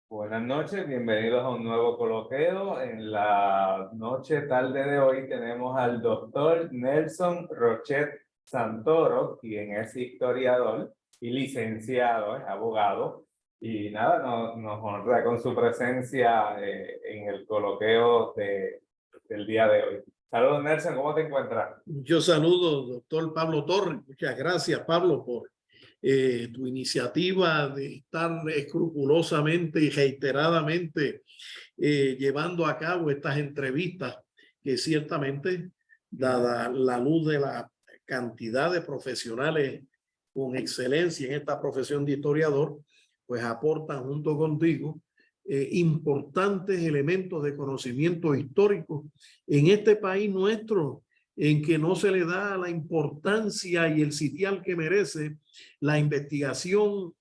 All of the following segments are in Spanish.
Buenas noches, bienvenidos a un nuevo coloquio. En la noche tarde de hoy tenemos al doctor Nelson Rochet Santoro, quien es historiador y licenciado, es abogado. Y nada, nos honra con su presencia en el coloquio del día de hoy. Saludos, Nelson, ¿cómo te encuentras? Yo saludo, doctor Pablo Torres. Muchas gracias, Pablo, por tu iniciativa de estar escrupulosamente y reiteradamente llevando a cabo estas entrevistas que ciertamente, dada la luz de la cantidad de profesionales con excelencia en esta profesión de historiador, pues aportan junto contigo importantes elementos de conocimiento histórico en este país nuestro, en que no se le da la importancia y el sitial que merece la investigación,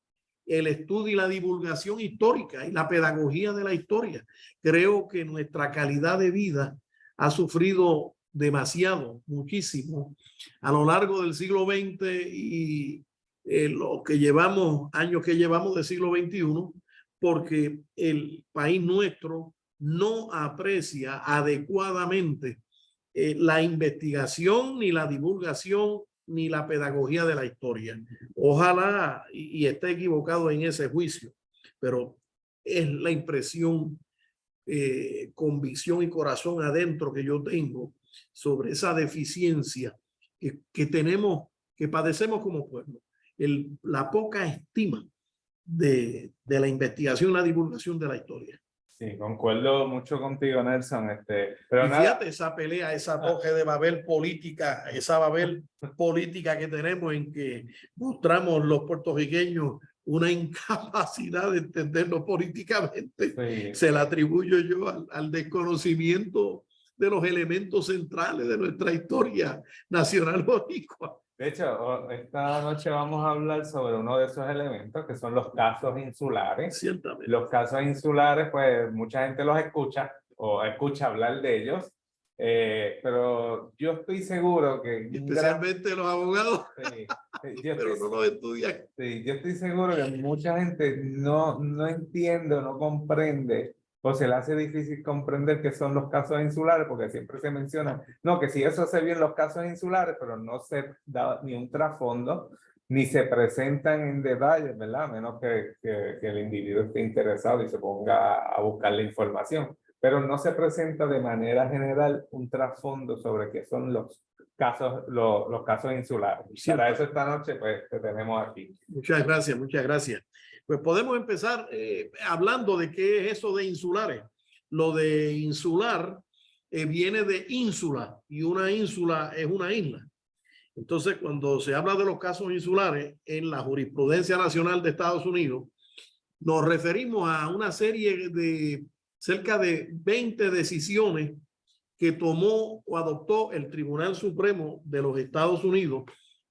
el estudio y la divulgación histórica y la pedagogía de la historia. Creo que nuestra calidad de vida ha sufrido demasiado, muchísimo, a lo largo del siglo XX y lo que llevamos, años que llevamos del siglo XXI, porque el país nuestro no aprecia adecuadamente la investigación, ni la divulgación, ni la pedagogía de la historia. Ojalá y esté equivocado en ese juicio, pero es la impresión, convicción y corazón adentro que yo tengo sobre esa deficiencia que tenemos, que padecemos como pueblo. La poca estima de la investigación y la divulgación de la historia. Sí, concuerdo mucho contigo, Nelson. Pero y nada, fíjate esa pelea, esa torre de Babel política, esa Babel política que tenemos en que mostramos los puertorriqueños una incapacidad de entenderlo políticamente. sí. Se la atribuyo yo al desconocimiento de los elementos centrales de nuestra historia nacional boricua. De hecho, esta noche vamos a hablar sobre uno de esos elementos que son los casos insulares. Ciertamente. Los casos insulares, pues mucha gente los escucha o escucha hablar de ellos, pero yo estoy seguro que... Especialmente los abogados, sí, pero no los estudian. Sí, yo estoy seguro que mucha gente no entiende o no comprende o se le hace difícil comprender qué son los casos insulares, porque siempre se menciona, no, que sí, eso se vio en los casos insulares, pero no se da ni un trasfondo, ni se presentan en detalle, ¿verdad? A menos que el individuo esté interesado y se ponga a buscar la información. Pero no se presenta de manera general un trasfondo sobre qué son los casos insulares. Para eso esta noche, pues, te tenemos aquí. Muchas gracias, muchas gracias. Pues podemos empezar hablando de qué es eso de insulares. Lo de insular viene de ínsula, y una ínsula es una isla. Entonces, cuando se habla de los casos insulares en la jurisprudencia nacional de Estados Unidos, nos referimos a una serie de cerca de 20 decisiones que tomó o adoptó el Tribunal Supremo de los Estados Unidos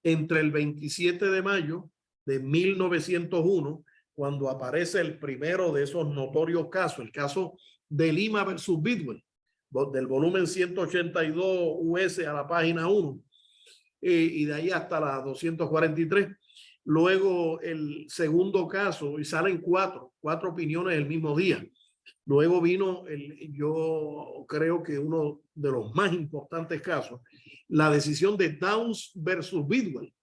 entre el 27 de mayo de 1901, cuando aparece el primero de esos notorios casos, el caso de Lima versus Bidwell, del volumen 182 US a la página 1, y de ahí hasta la 243. Luego el segundo caso, y salen cuatro opiniones el mismo día. Luego vino, yo creo que uno de los más importantes casos, la decisión de Downs versus Bidwell,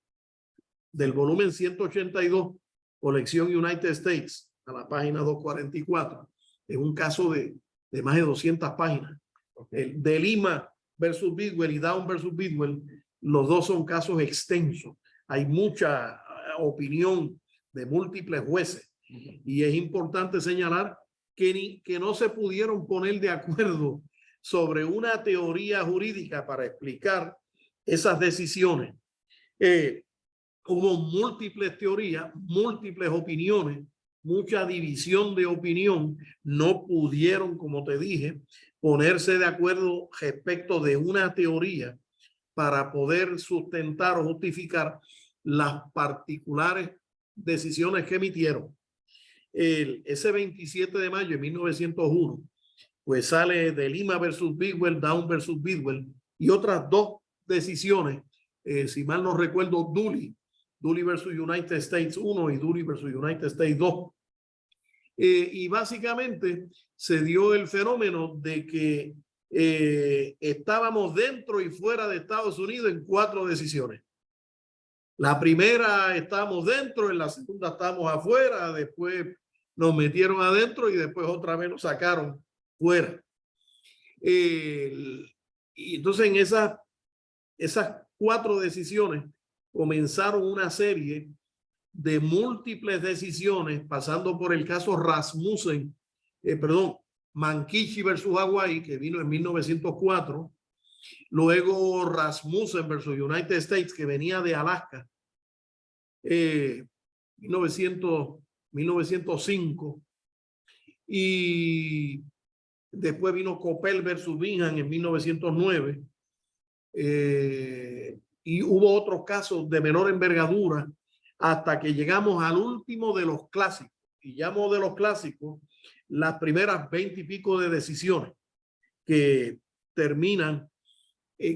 del volumen 182, colección United States, a la página 244. Es un caso de más de 200 páginas. El de Lima versus Bidwell y Downs versus Bidwell, los dos son casos extensos. Hay mucha opinión de múltiples jueces. Y es importante señalar que no se pudieron poner de acuerdo sobre una teoría jurídica para explicar esas decisiones. Hubo múltiples teorías, múltiples opiniones, mucha división de opinión. No pudieron, como te dije, ponerse de acuerdo respecto de una teoría para poder sustentar o justificar las particulares decisiones que emitieron. Ese 27 de mayo de 1901, pues sale de Lima versus Bidwell, Downs versus Bidwell, y otras dos decisiones, si mal no recuerdo, Dooley Dooley versus United States 1 y Dooley versus United States 2. Y básicamente se dio el fenómeno de que estábamos dentro y fuera de Estados Unidos en 4 decisiones. La primera estábamos dentro, en la segunda estábamos afuera, después nos metieron adentro y después otra vez nos sacaron fuera. Y entonces en esas 4 decisiones comenzaron una serie de múltiples decisiones, pasando por el caso Rasmussen, Mankichi versus Hawaii, que vino en 1904, luego Rasmussen versus United States, que venía de Alaska, 1905, y después vino Coppel versus Bingham en 1909, y hubo otros casos de menor envergadura hasta que llegamos al último de los clásicos, y llamo de los clásicos las primeras 20 y pico de decisiones que terminan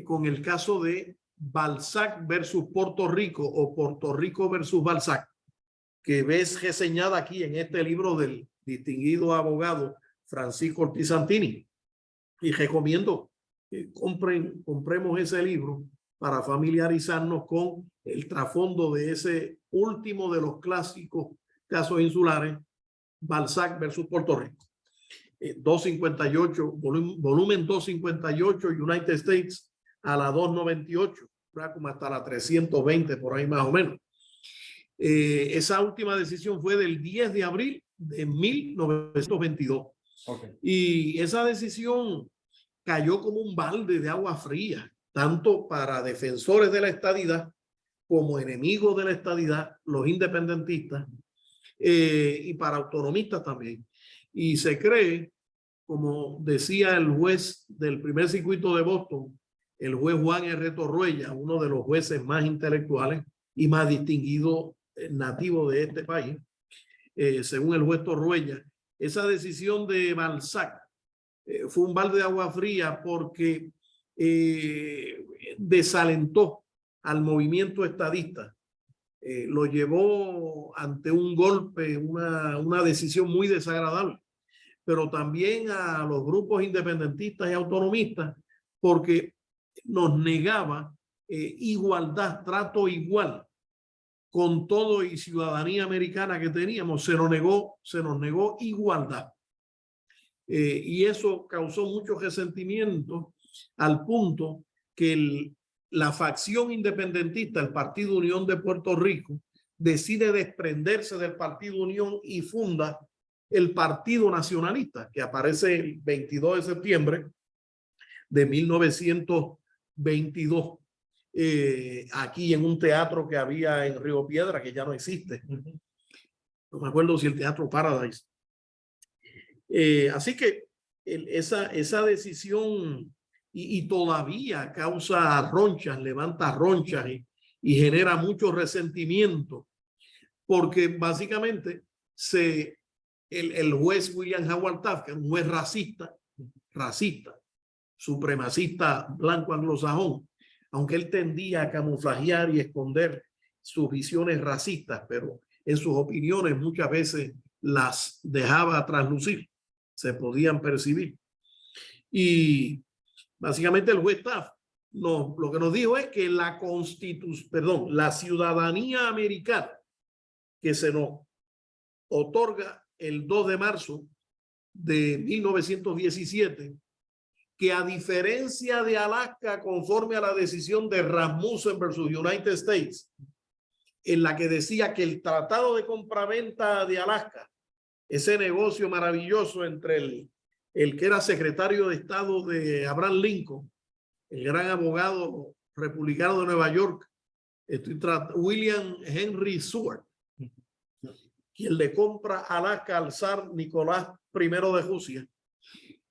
con el caso de Balzac versus Puerto Rico o Puerto Rico versus Balzac, que ves reseñada aquí en este libro del distinguido abogado Francisco Ortiz Santini. Y recomiendo que compremos ese libro para familiarizarnos con el trasfondo de ese último de los clásicos casos insulares, Balzac versus Puerto Rico. 258, volumen 258, United States, a la 298, como hasta la 320, por ahí más o menos. Esa última decisión fue del 10 de abril de 1922. Okay. Y esa decisión cayó como un balde de agua fría, tanto para defensores de la estadidad como enemigos de la estadidad, los independentistas, y para autonomistas también. Y se cree, como decía el juez del primer circuito de Boston, el juez Juan R. Torruella, uno de los jueces más intelectuales y más distinguidos nativos de este país, según el juez Torruella, esa decisión de Balzac fue un balde de agua fría porque desalentó al movimiento estadista, lo llevó ante un golpe, una decisión muy desagradable, pero también a los grupos independentistas y autonomistas, porque nos negaba igualdad, trato igual con todo y ciudadanía americana que teníamos. Se nos negó igualdad. Y eso causó mucho resentimiento al punto que la facción independentista, el Partido Unión de Puerto Rico, decide desprenderse del Partido Unión y funda el Partido Nacionalista, que aparece el 22 de septiembre de 1922, aquí en un teatro que había en Río Piedra, que ya no existe. No me acuerdo si el Teatro Paradise. Así que esa decisión y todavía causa ronchas, levanta ronchas y genera mucho resentimiento, porque básicamente el juez William Howard Taft, que es un juez racista, supremacista blanco anglosajón, aunque él tendía a camuflajear y esconder sus visiones racistas, pero en sus opiniones muchas veces las dejaba traslucir, se podían percibir. Y básicamente el juez Taft lo que nos dijo es que la ciudadanía americana que se nos otorga el 2 de marzo de 1917, que a diferencia de Alaska, conforme a la decisión de Rasmussen versus United States, en la que decía que el tratado de compraventa de Alaska, ese negocio maravilloso entre el que era secretario de Estado de Abraham Lincoln, el gran abogado republicano de Nueva York, William Henry Seward, quien le compra Alaska al zar Nicolás I de Rusia,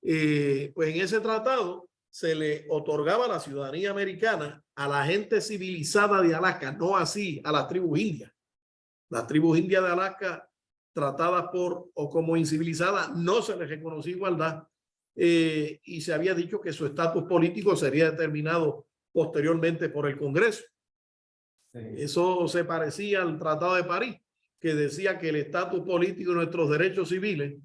pues en ese tratado se le otorgaba la ciudadanía americana a la gente civilizada de Alaska, no así a las tribus indias. Las tribus indias de Alaska, tratadas por o como incivilizadas, no se les reconocía igualdad, y se había dicho que su estatus político sería determinado posteriormente por el Congreso. Sí. Eso se parecía al Tratado de París, que decía que el estatus político y nuestros derechos civiles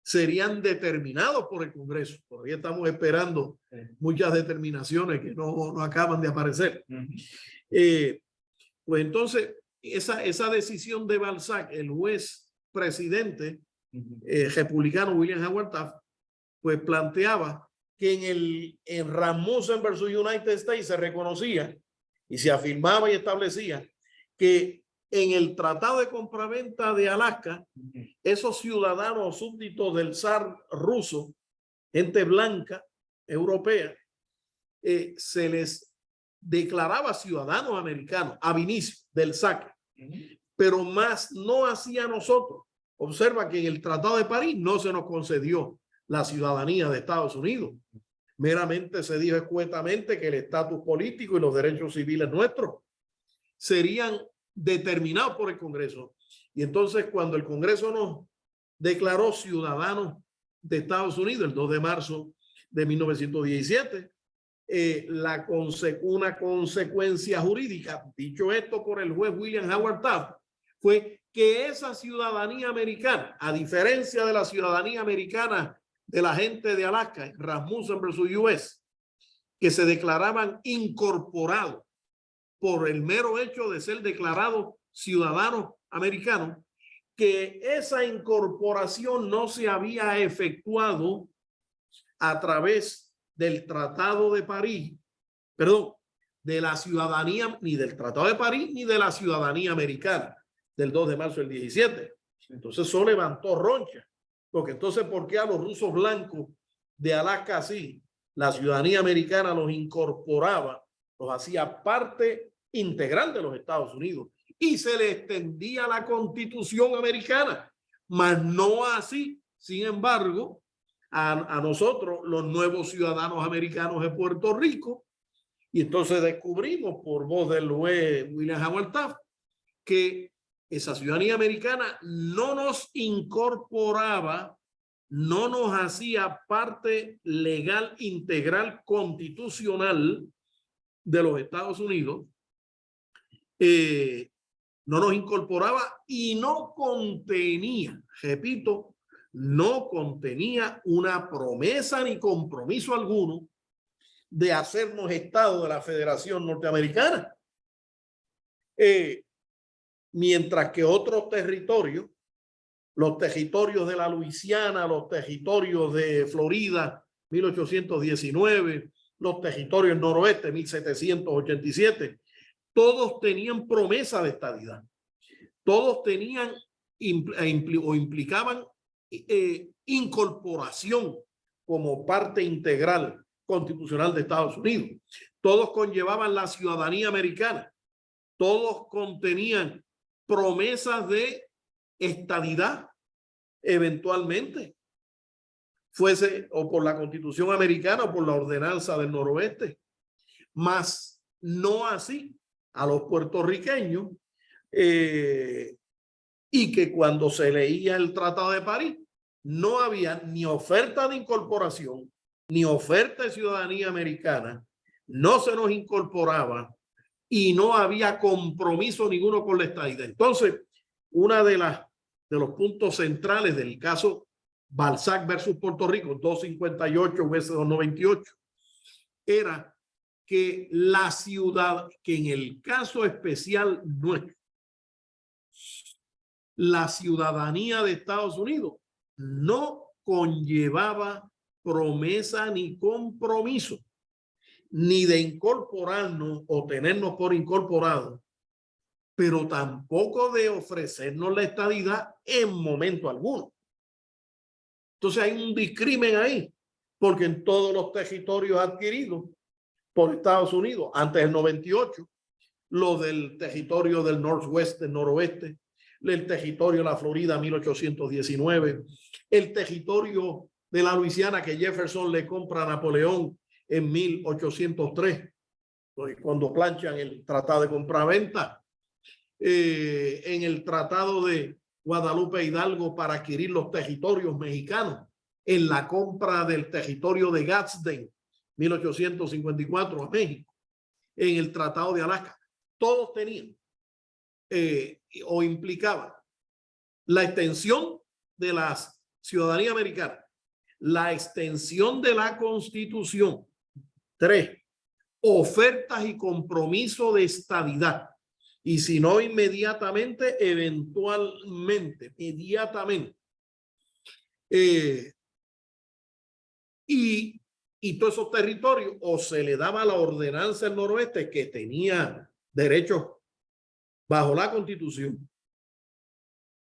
serían determinados por el Congreso. Todavía estamos esperando muchas determinaciones que no acaban de aparecer. Pues entonces, esa decisión de Balzac, el juez presidente republicano William Howard Taft, pues planteaba que en Rasmussen versus United States se reconocía y se afirmaba y establecía que en el Tratado de Compraventa de Alaska, esos ciudadanos súbditos del zar ruso, gente blanca, europea, se les declaraba ciudadanos americanos ab inicio del saque, pero más no hacía nosotros. Observa que en el Tratado de París no se nos concedió la ciudadanía de Estados Unidos. Meramente se dijo escuetamente que el estatus político y los derechos civiles nuestros serían determinados por el Congreso. Y entonces cuando el Congreso nos declaró ciudadanos de Estados Unidos el 2 de marzo de 1917, una consecuencia jurídica, dicho esto por el juez William Howard Taft, fue que esa ciudadanía americana, a diferencia de la ciudadanía americana de la gente de Alaska, Rasmussen versus US, que se declaraban incorporados por el mero hecho de ser declarados ciudadanos americanos, que esa incorporación no se había efectuado a través del Tratado de París, perdón, de la ciudadanía, ni del Tratado de París, ni de la ciudadanía americana del 2 de marzo del 17. Entonces eso levantó roncha, porque entonces, ¿por qué a los rusos blancos de Alaska sí? La ciudadanía americana los incorporaba, los hacía parte integral de los Estados Unidos y se le extendía la Constitución americana, mas no así, sin embargo, a nosotros, los nuevos ciudadanos americanos de Puerto Rico. Y entonces descubrimos por voz del juez William Howard Taft que esa ciudadanía americana no nos incorporaba, no nos hacía parte legal, integral, constitucional de los Estados Unidos, no nos incorporaba y no contenía, repito, no contenía una promesa ni compromiso alguno de hacernos Estado de la Federación Norteamericana. Mientras que otros territorios, los territorios de la Luisiana, los territorios de Florida, 1819, los territorios noroeste, 1787, todos tenían promesa de estadidad. Todos tenían o implicaban incorporación como parte integral constitucional de Estados Unidos. Todos conllevaban la ciudadanía americana. Todos contenían promesas de estadidad eventualmente, fuese o por la Constitución americana o por la ordenanza del noroeste, mas no así a los puertorriqueños, y que cuando se leía el Tratado de París no había ni oferta de incorporación ni oferta de ciudadanía americana, no se nos incorporaba y no había compromiso ninguno con la estadidad. Entonces, una de los puntos centrales del caso Balzac versus Puerto Rico, 258 vs 298, era que la ciudad, que en el caso especial nuestro, la ciudadanía de Estados Unidos no conllevaba promesa ni compromiso, ni de incorporarnos o tenernos por incorporados, pero tampoco de ofrecernos la estadidad en momento alguno. Entonces hay un discrimen ahí, porque en todos los territorios adquiridos por Estados Unidos antes del 98, lo del territorio del Northwest, del noroeste, el territorio de la Florida 1819, el territorio de la Luisiana que Jefferson le compra a Napoleón en 1803, cuando planchan el Tratado de Compraventa, en el Tratado de Guadalupe Hidalgo para adquirir los territorios mexicanos, en la compra del territorio de Gadsden, 1854 a México, en el Tratado de Alaska. todos tenían o implicaban la extensión de la ciudadanía americana, la extensión de la Constitución. 3, ofertas y compromiso de estadidad. Y si no inmediatamente, eventualmente, inmediatamente. Y todos esos territorios o se le daba la ordenanza del noroeste que tenía derechos bajo la Constitución.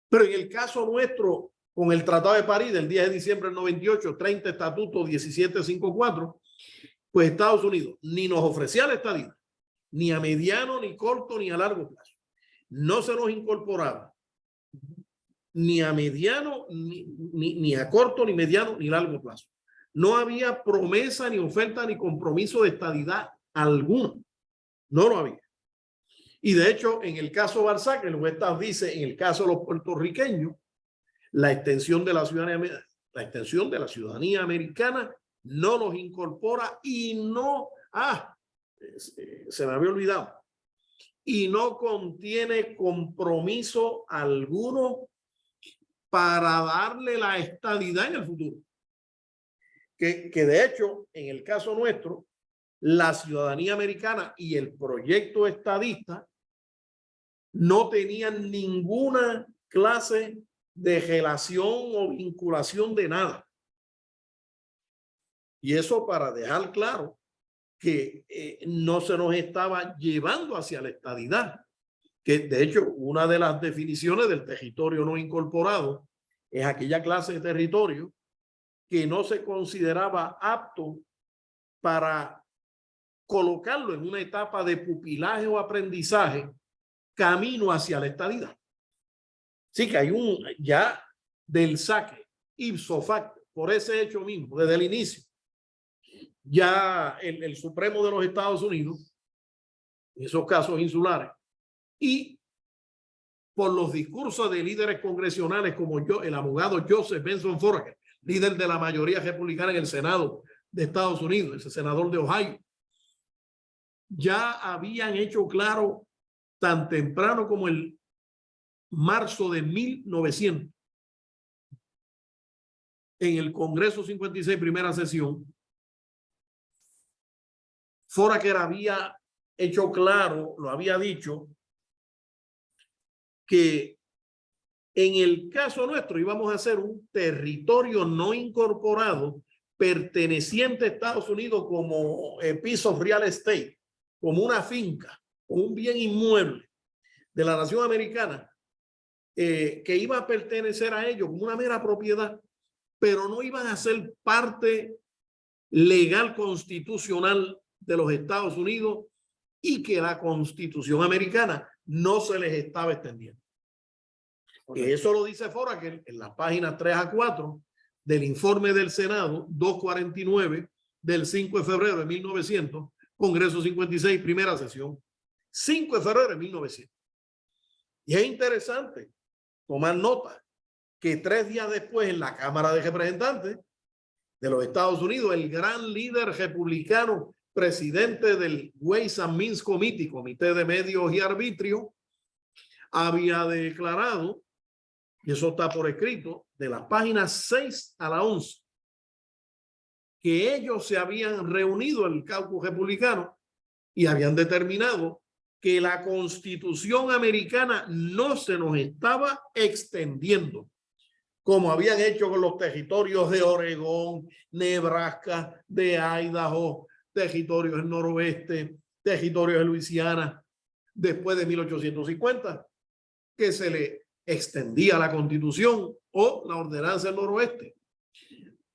Pero en el caso nuestro, con el Tratado de París del 10 de diciembre del 98, 30 Estatuto 1754, pues Estados Unidos ni nos ofrecía la estadía, ni a mediano, ni corto, ni a largo plazo. No se nos incorporaba ni a mediano, ni a corto, ni mediano, ni largo plazo. No había promesa, ni oferta, ni compromiso de estadidad alguno. No lo había. Y de hecho, en el caso Balzac, el juez dice, en el caso de los puertorriqueños, la extensión de la ciudadanía americana no los incorpora y no, se me había olvidado, y no contiene compromiso alguno para darle la estadidad en el futuro. Que de hecho, en el caso nuestro, la ciudadanía americana y el proyecto estadista no tenían ninguna clase de relación o vinculación de nada. Y eso para dejar claro que no se nos estaba llevando hacia la estadidad. Que de hecho, una de las definiciones del territorio no incorporado es aquella clase de territorio que no se consideraba apto para colocarlo en una etapa de pupilaje o aprendizaje camino hacia la estadidad. Sí que hay un ya del saque ipso facto, por ese hecho mismo, desde el inicio, ya el Supremo de los Estados Unidos, en esos casos insulares, y por los discursos de líderes congresionales como yo, el abogado Joseph Benson Foraker, líder de la mayoría republicana en el Senado de Estados Unidos, ese senador de Ohio, ya habían hecho claro tan temprano como el marzo de 1900 en el Congreso 56, primera sesión, Foraker había hecho claro, lo había dicho, que en el caso nuestro íbamos a hacer un territorio no incorporado perteneciente a Estados Unidos como piece of real estate, como una finca, como un bien inmueble de la nación americana, que iba a pertenecer a ellos como una mera propiedad, pero no iban a ser parte legal constitucional de los Estados Unidos y que la Constitución americana no se les estaba extendiendo. Que eso lo dice Foraker en las páginas 3 a 4 del informe del Senado 249 del 5 de febrero de 1900, Congreso 56, primera sesión, 5 de febrero de 1900. Y es interesante tomar nota que 3 días después en la Cámara de Representantes de los Estados Unidos, el gran líder republicano, presidente del Ways and Means Committee, Comité de Medios y Arbitrio, había declarado, y eso está por escrito, de las páginas 6 a la 11, que ellos se habían reunido en el caucus republicano y habían determinado que la Constitución americana no se nos estaba extendiendo, como habían hecho con los territorios de Oregón, Nebraska, de Idaho, territorios del noroeste, territorios de Luisiana, después de 1850, que se le extendía la Constitución o la ordenanza del noroeste,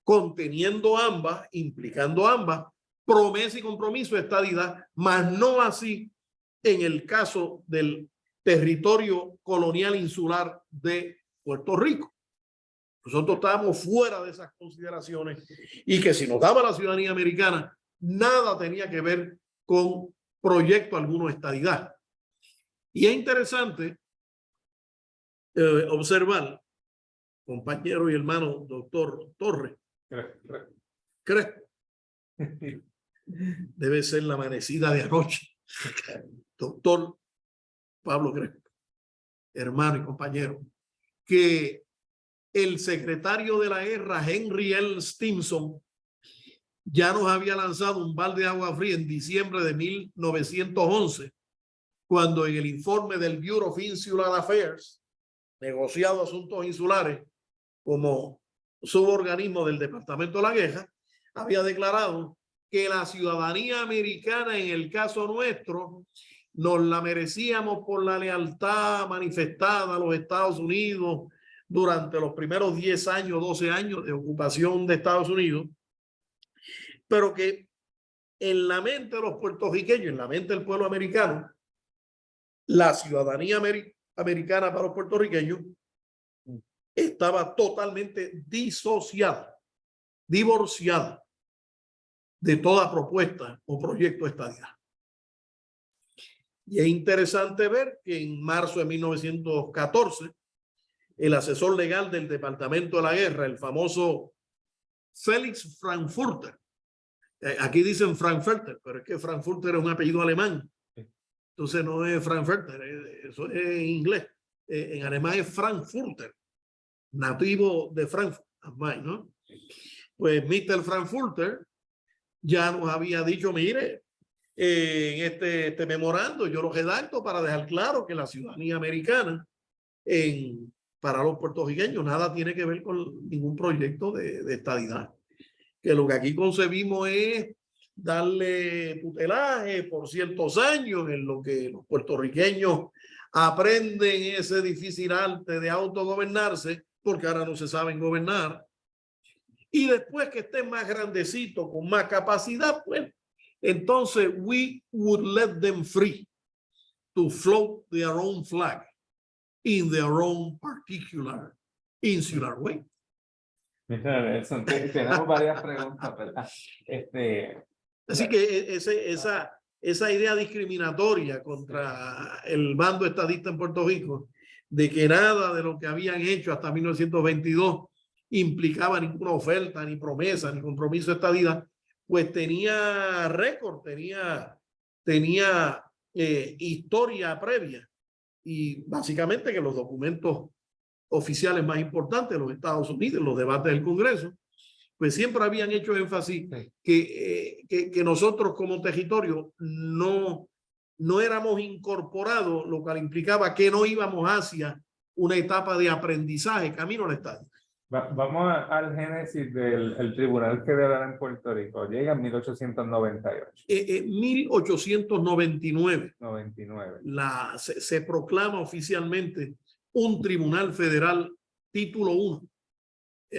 conteniendo ambas, implicando ambas, promesa y compromiso de estadidad, mas no así en el caso del territorio colonial insular de Puerto Rico. Nosotros estábamos fuera de esas consideraciones y que si nos daba la ciudadanía americana, nada tenía que ver con proyecto alguno de estadidad. Y es interesante observar, compañero y hermano doctor Torres, Crespo, debe ser la amanecida de anoche. Doctor Pablo Crespo, hermano y compañero, que el secretario de la guerra, Henry L. Stimson, ya nos había lanzado un balde de agua fría en diciembre de 1911, cuando en el informe del Bureau of Insular Affairs, negociado asuntos insulares como suborganismo del Departamento de la Guerra, había declarado que la ciudadanía americana en el caso nuestro nos la merecíamos por la lealtad manifestada a los Estados Unidos durante los primeros 10 años, 12 años de ocupación de Estados Unidos, pero que en la mente de los puertorriqueños, en la mente del pueblo americano, la ciudadanía americana para los puertorriqueños estaba totalmente disociada, divorciada de toda propuesta o proyecto de estadidad. Y es interesante ver que en marzo de 1914, el asesor legal del Departamento de la Guerra, el famoso Felix Frankfurter, aquí dicen Frankfurter, pero es que Frankfurter es un apellido alemán. Entonces no es Frankfurter, eso es en inglés. En alemán es Frankfurter, nativo de Frankfurt, ¿no? Pues Mr. Frankfurter ya nos había dicho, mire, en este memorando yo lo redacto para dejar claro que la ciudadanía americana para los puertorriqueños nada tiene que ver con ningún proyecto de estadidad. Que lo que aquí concebimos es darle tutelaje por ciertos años en lo que los puertorriqueños aprenden ese difícil arte de autogobernarse, porque ahora no se saben gobernar. Y después que estén más grandecitos, con más capacidad, pues entonces we would let them free to float their own flag in their own particular insular way. Tenemos varias preguntas, ¿verdad? Así que esa idea discriminatoria contra el bando estadista en Puerto Rico, de que nada de lo que habían hecho hasta 1922 implicaba ninguna oferta, ni promesa, ni compromiso de estadidad, pues tenía récord, tenía historia previa. Y básicamente que los documentos oficiales más importantes de los Estados Unidos, los debates del Congreso, pues siempre habían hecho énfasis que nosotros como territorio no éramos incorporados, lo cual implicaba que no íbamos hacia una etapa de aprendizaje camino al Estado. Vamos al génesis del Tribunal Federal en Puerto Rico. Llega en 1898. 1899. 99. Se proclama oficialmente un Tribunal Federal título 1,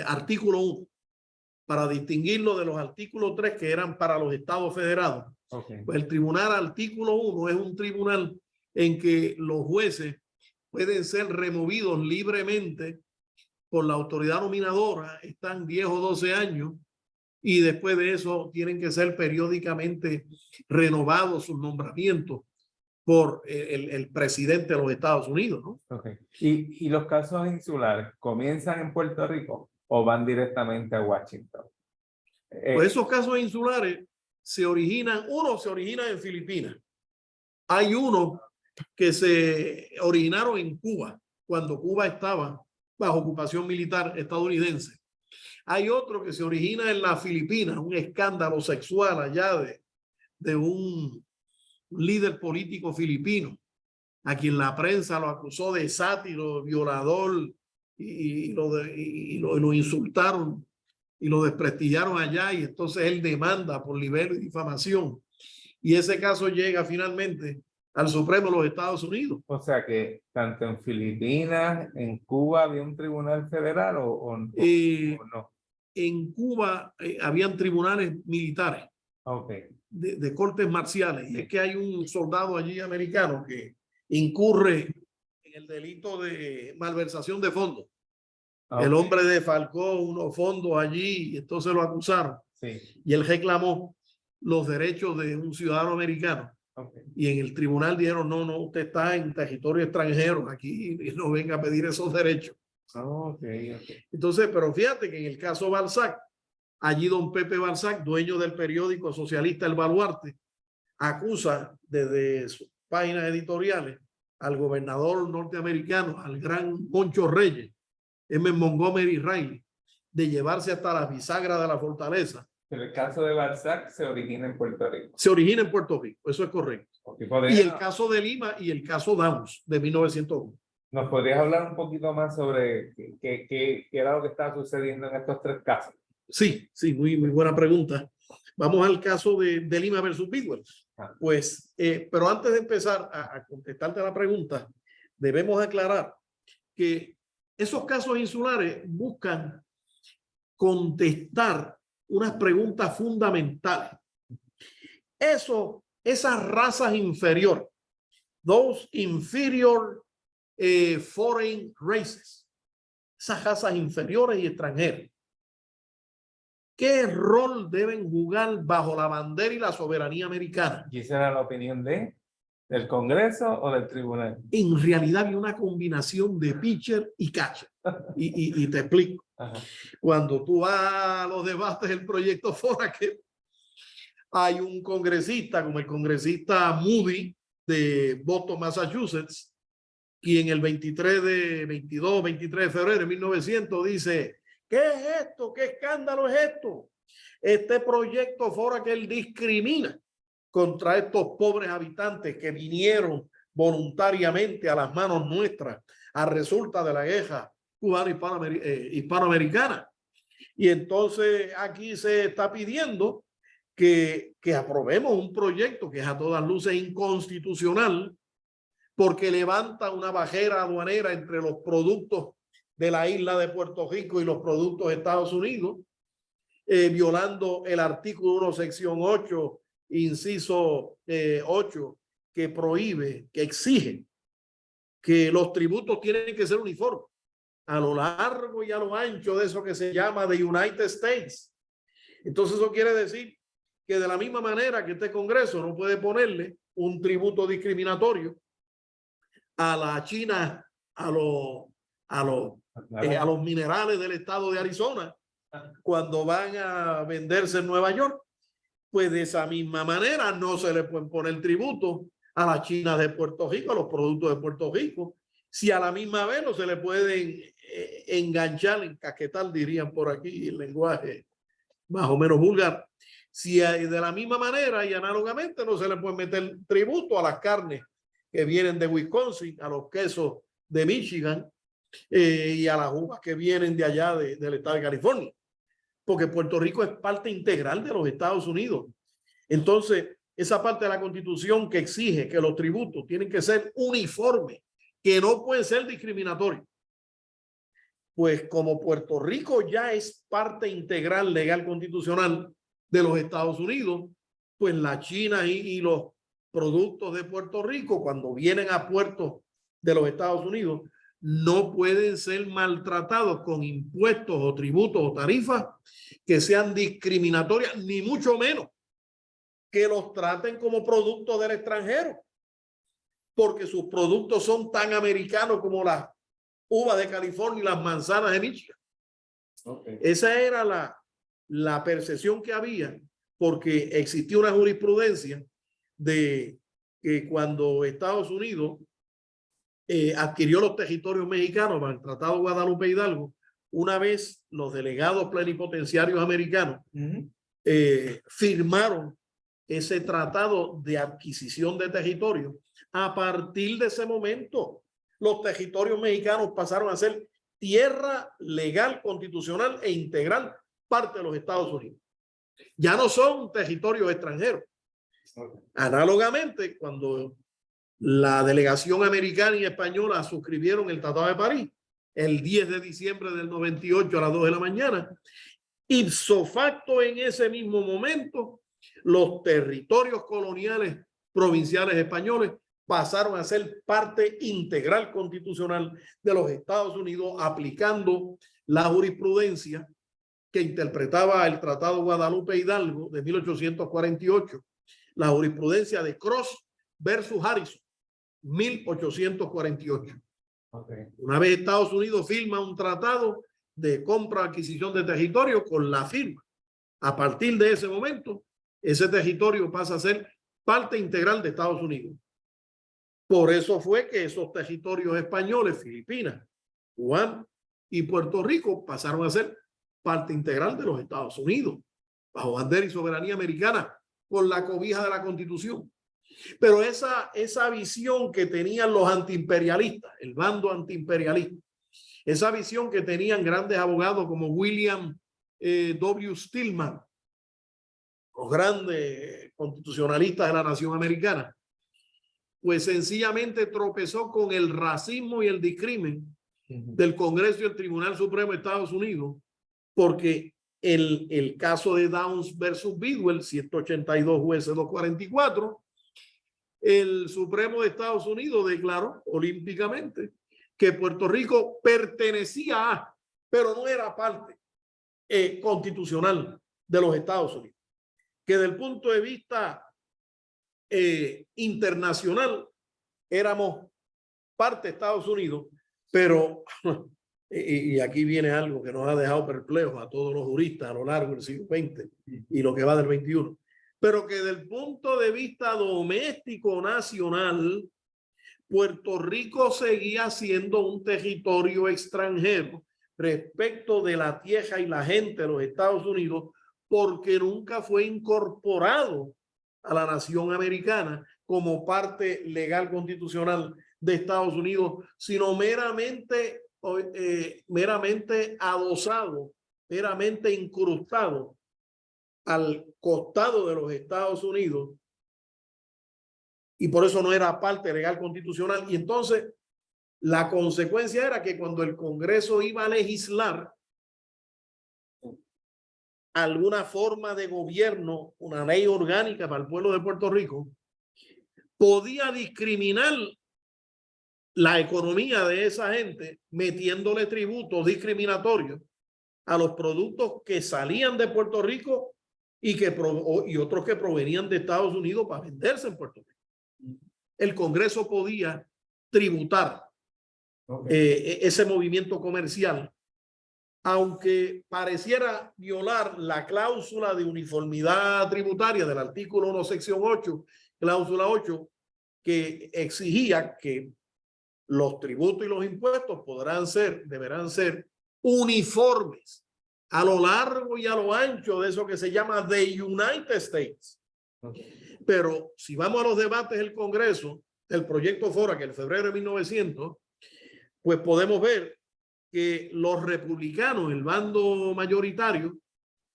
artículo 1, para distinguirlo de los artículos 3 que eran para los estados federados. Okay. Pues el tribunal artículo 1 es un tribunal en que los jueces pueden ser removidos libremente por la autoridad nominadora, están 10 o 12 años, y después de eso tienen que ser periódicamente renovados sus nombramientos por el presidente de los Estados Unidos, ¿no? Okay. ¿Y los casos insulares comienzan en Puerto Rico o van directamente a Washington? Pues esos casos insulares uno se origina en Filipinas. Hay uno que se originaron en Cuba, cuando Cuba estaba bajo ocupación militar estadounidense. Hay otro que se origina en las Filipinas, un escándalo sexual allá de un líder político filipino, a quien la prensa lo acusó de sátiro, violador, y lo insultaron y lo desprestigiaron allá, y entonces él demanda por libelo y difamación. Y ese caso llega finalmente al Supremo de los Estados Unidos. O sea que tanto en Filipinas, en Cuba había un tribunal federal o no. En Cuba habían tribunales militares. Okay. De cortes marciales. Y es que hay un soldado allí americano que incurre en el delito de malversación de fondos. Okay. El hombre defalcó unos fondos allí y entonces lo acusaron. Sí. Y él reclamó los derechos de un ciudadano americano. Okay. Y en el tribunal dijeron, no, usted está en territorio extranjero, aquí no venga a pedir esos derechos. Okay. Entonces, pero fíjate que en el caso Balzac, allí don Pepe Balzac, dueño del periódico socialista El Baluarte, acusa desde sus páginas editoriales al gobernador norteamericano, al gran Moncho Reyes, M. Montgomery Riley, de llevarse hasta la bisagra de la fortaleza. Pero el caso de Balzac se origina en Puerto Rico. Se origina en Puerto Rico, eso es correcto. Porque Y el caso de Lima y el caso Downs de 1901. ¿Nos podrías hablar un poquito más sobre qué era lo que estaba sucediendo en estos tres casos? Sí, muy buena pregunta. Vamos al caso de Lima versus Bidwell. Pues, pero antes de empezar a contestarte la pregunta, debemos aclarar que esos casos insulares buscan contestar unas preguntas fundamentales. Esas razas inferiores, those inferior foreign races, esas razas inferiores y extranjeras, ¿qué rol deben jugar bajo la bandera y la soberanía americana? ¿Y esa era la opinión del Congreso o del Tribunal? En realidad hay una combinación de pitcher y catcher. Y te explico. Ajá. Cuando tú vas a los debates del proyecto Foraker, hay un congresista como el congresista Moody de Boston, Massachusetts, quien el 23 de febrero de 1900 dice: ¿qué es esto? ¿Qué escándalo es esto? Este proyecto Foraker discrimina contra estos pobres habitantes que vinieron voluntariamente a las manos nuestras a resulta de la guerra cubano-hispanoamericana. Y entonces aquí se está pidiendo que aprobemos un proyecto que es a todas luces inconstitucional porque levanta una barrera aduanera entre los productos de la isla de Puerto Rico y los productos de Estados Unidos, violando el artículo 1, sección 8, inciso 8, que prohíbe, que exige que los tributos tienen que ser uniformes a lo largo y a lo ancho de eso que se llama the United States. Entonces eso quiere decir que de la misma manera que este Congreso no puede ponerle un tributo discriminatorio a la China, a los minerales del estado de Arizona cuando van a venderse en Nueva York, pues de esa misma manera no se le pueden poner tributo a la China de Puerto Rico, a los productos de Puerto Rico, si a la misma vez no se le pueden enganchar, encasquetar, dirían por aquí el lenguaje más o menos vulgar, si de la misma manera y análogamente no se le puede meter tributo a las carnes que vienen de Wisconsin, a los quesos de Michigan y a las uvas que vienen de allá del estado de California, porque Puerto Rico es parte integral de los Estados Unidos. Entonces, esa parte de la Constitución que exige que los tributos tienen que ser uniformes, que no pueden ser discriminatorios. Pues como Puerto Rico ya es parte integral legal constitucional de los Estados Unidos, pues la China y los productos de Puerto Rico, cuando vienen a puertos de los Estados Unidos, no pueden ser maltratados con impuestos o tributos o tarifas que sean discriminatorias, ni mucho menos que los traten como productos del extranjero, porque sus productos son tan americanos como las uvas de California y las manzanas de Michigan. Okay. Esa era la percepción que había, porque existía una jurisprudencia de que cuando Estados Unidos adquirió los territorios mexicanos para el Tratado Guadalupe Hidalgo, una vez los delegados plenipotenciarios americanos firmaron ese tratado de adquisición de territorio. A partir de ese momento, los territorios mexicanos pasaron a ser tierra legal, constitucional e integral parte de los Estados Unidos. Ya no son territorios extranjeros. Análogamente, cuando la delegación americana y española suscribieron el Tratado de París el 10 de diciembre del 98 a las 2 de la mañana, ipso facto en ese mismo momento, los territorios coloniales provinciales españoles pasaron a ser parte integral constitucional de los Estados Unidos, aplicando la jurisprudencia que interpretaba el Tratado Guadalupe Hidalgo de 1848, la jurisprudencia de Cross versus Harrison, 1848. Okay. Una vez Estados Unidos firma un tratado de compra-adquisición de territorio con la firma, a partir de ese momento, ese territorio pasa a ser parte integral de Estados Unidos. Por eso fue que esos territorios españoles, Filipinas, Guam y Puerto Rico, pasaron a ser parte integral de los Estados Unidos, bajo bandera y soberanía americana, con la cobija de la Constitución. Pero esa visión que tenían los antiimperialistas, el bando antiimperialista, esa visión que tenían grandes abogados como William W. Stillman, los grandes constitucionalistas de la nación americana, pues sencillamente tropezó con el racismo y el discrimen del Congreso y el Tribunal Supremo de Estados Unidos, porque el caso de Downs versus Bidwell, 182 jueces 244, el Supremo de Estados Unidos declaró olímpicamente que Puerto Rico pertenecía a, pero no era parte constitucional de los Estados Unidos, que desde el punto de vista internacional éramos parte de Estados Unidos, pero y aquí viene algo que nos ha dejado perplejos a todos los juristas a lo largo del siglo XX y lo que va del XXI, pero que del punto de vista doméstico nacional, Puerto Rico seguía siendo un territorio extranjero respecto de la tierra y la gente de los Estados Unidos, porque nunca fue incorporado a la nación americana como parte legal constitucional de Estados Unidos, sino meramente adosado, meramente incrustado al costado de los Estados Unidos, y por eso no era parte legal constitucional. Y entonces la consecuencia era que cuando el Congreso iba a legislar alguna forma de gobierno, una ley orgánica para el pueblo de Puerto Rico, podía discriminar la economía de esa gente metiéndole tributos discriminatorios a los productos que salían de Puerto Rico y otros que provenían de Estados Unidos para venderse en Puerto Rico. El Congreso podía tributar ese movimiento comercial, aunque pareciera violar la cláusula de uniformidad tributaria del artículo 1, sección 8, cláusula 8, que exigía que los tributos y los impuestos deberán ser uniformes a lo largo y a lo ancho de eso que se llama the United States. Pero si vamos a los debates del Congreso, el proyecto FORA, que en febrero de 1900, pues podemos ver que los republicanos, el bando mayoritario,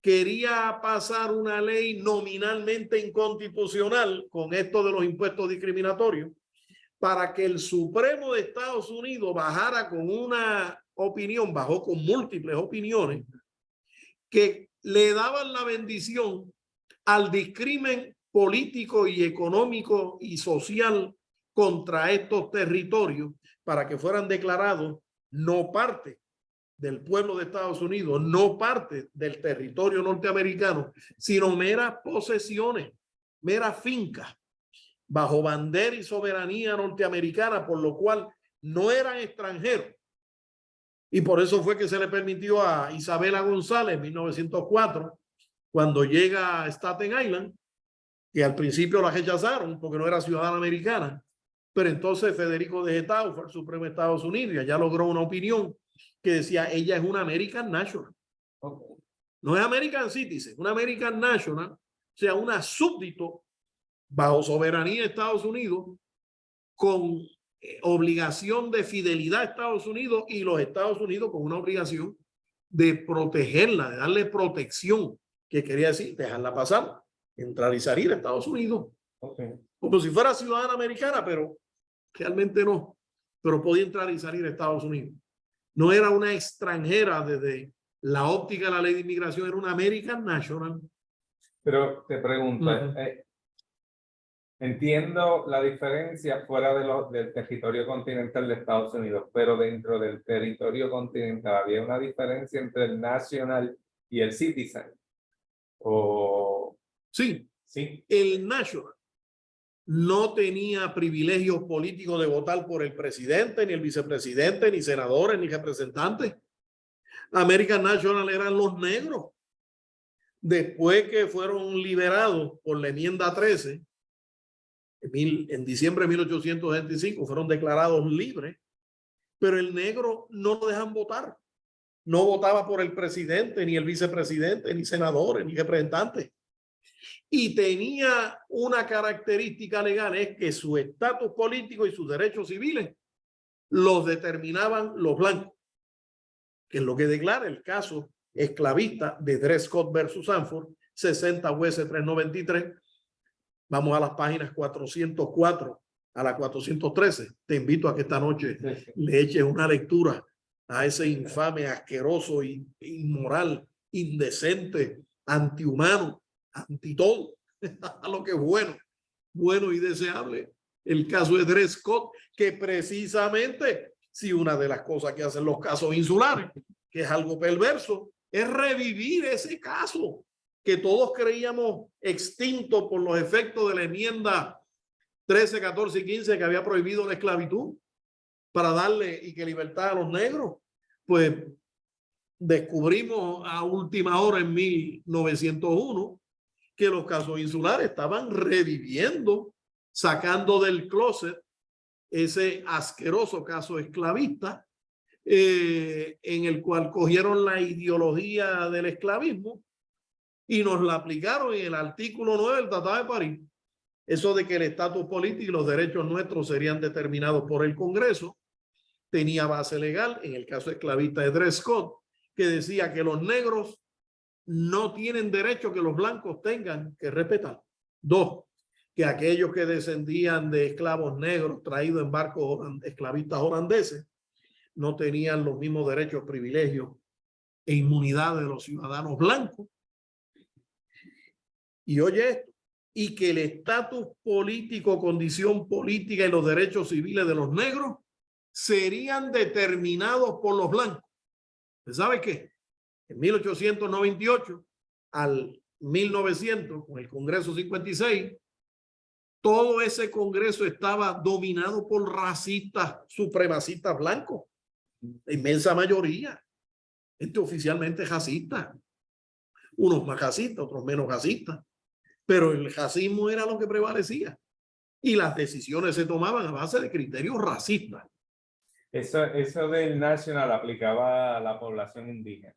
quería pasar una ley nominalmente inconstitucional con esto de los impuestos discriminatorios, para que el Supremo de Estados Unidos bajara con una opinión, bajó con múltiples opiniones, que le daban la bendición al discrimen político y económico y social contra estos territorios, para que fueran declarados no parte del pueblo de Estados Unidos, no parte del territorio norteamericano, sino meras posesiones, meras fincas, bajo bandera y soberanía norteamericana, por lo cual no eran extranjeros. Y por eso fue que se le permitió a Isabela González en 1904, cuando llega a Staten Island, que al principio la rechazaron porque no era ciudadana americana, pero entonces Federico de Getau fue al Supremo de Estados Unidos y allá logró una opinión que decía ella es una American National. No es American Citizen, una American National, o sea, una súbdito bajo soberanía de Estados Unidos, con obligación de fidelidad a Estados Unidos, y los Estados Unidos con una obligación de protegerla, de darle protección, que quería decir dejarla pasar, entrar y salir de Estados Unidos. Como si fuera ciudadana americana, pero realmente no, pero podía entrar y salir de Estados Unidos. No era una extranjera desde la óptica de la ley de inmigración, era una American National. Pero te pregunto, entiendo la diferencia fuera del territorio continental de Estados Unidos, pero dentro del territorio continental había una diferencia entre el national y el citizen. Sí, sí. El national no tenía privilegios políticos de votar por el presidente, ni el vicepresidente, ni senadores, ni representantes. American National eran los negros. Después que fueron liberados por la enmienda 13, En diciembre de 1865 fueron declarados libres, pero el negro no lo dejan votar. No votaba por el presidente, ni el vicepresidente, ni senadores, ni representantes. Y tenía una característica legal, es que su estatus político y sus derechos civiles los determinaban los blancos, que es lo que declara el caso esclavista de Dred Scott versus Sanford, 60 US 393. Vamos a las páginas 404 a la 413. Te invito a que esta noche le eches una lectura a ese infame, asqueroso, inmoral, indecente, antihumano, anti todo, a lo que es bueno y deseable. El caso de Dred Scott, que precisamente, si una de las cosas que hacen los casos insulares, que es algo perverso, es revivir ese caso que todos creíamos extinto por los efectos de la enmienda 13, 14 y 15 que había prohibido la esclavitud para darle y que libertad a los negros. Pues descubrimos a última hora en 1901 que los casos insulares estaban reviviendo, sacando del closet ese asqueroso caso esclavista, en el cual cogieron la ideología del esclavismo y nos la aplicaron en el artículo 9 del Tratado de París. Eso de que el estatus político y los derechos nuestros serían determinados por el Congreso, tenía base legal en el caso esclavista de Dred Scott, que decía que los negros no tienen derecho que los blancos tengan que respetar. Dos, que aquellos que descendían de esclavos negros traídos en barcos esclavistas holandeses no tenían los mismos derechos, privilegios e inmunidades de los ciudadanos blancos. Y oye esto, y que el estatus político, condición política y los derechos civiles de los negros serían determinados por los blancos. ¿Sabe qué? En 1898 al 1900, con el Congreso 56, todo ese Congreso estaba dominado por racistas, supremacistas blancos. La inmensa mayoría. Gente oficialmente racista. Unos más racistas, otros menos racistas. Pero el racismo era lo que prevalecía. Y las decisiones se tomaban a base de criterios racistas. Eso del National aplicaba a la población indígena.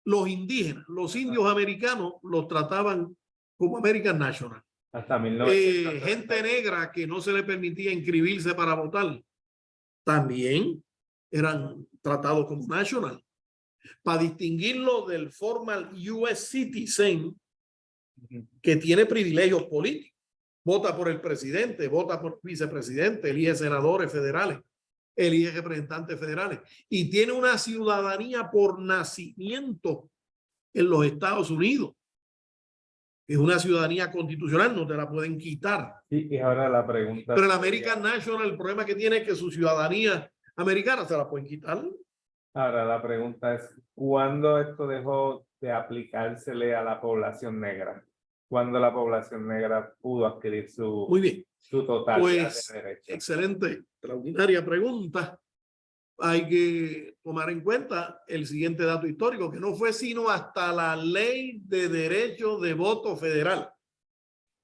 Los indígenas, los indios americanos los trataban como American National. Hasta 1900. Gente negra que no se le permitía inscribirse para votar, también eran tratados como national. Para distinguirlo del formal US citizen, que tiene privilegios políticos. Vota por el presidente, vota por el vicepresidente, elige senadores federales, elige representantes federales y tiene una ciudadanía por nacimiento en los Estados Unidos. Es una ciudadanía constitucional, no te la pueden quitar. Y ahora la pregunta. Pero el American National, el problema que tiene es que su ciudadanía americana se la pueden quitar. Ahora la pregunta es, ¿cuándo esto dejó de aplicársele a la población negra? ¿Cuándo la población negra pudo adquirir su, muy bien, su totalidad pues, de derechos? Excelente, extraordinaria pregunta. Hay que tomar en cuenta el siguiente dato histórico, que no fue sino hasta la Ley de Derecho de Voto Federal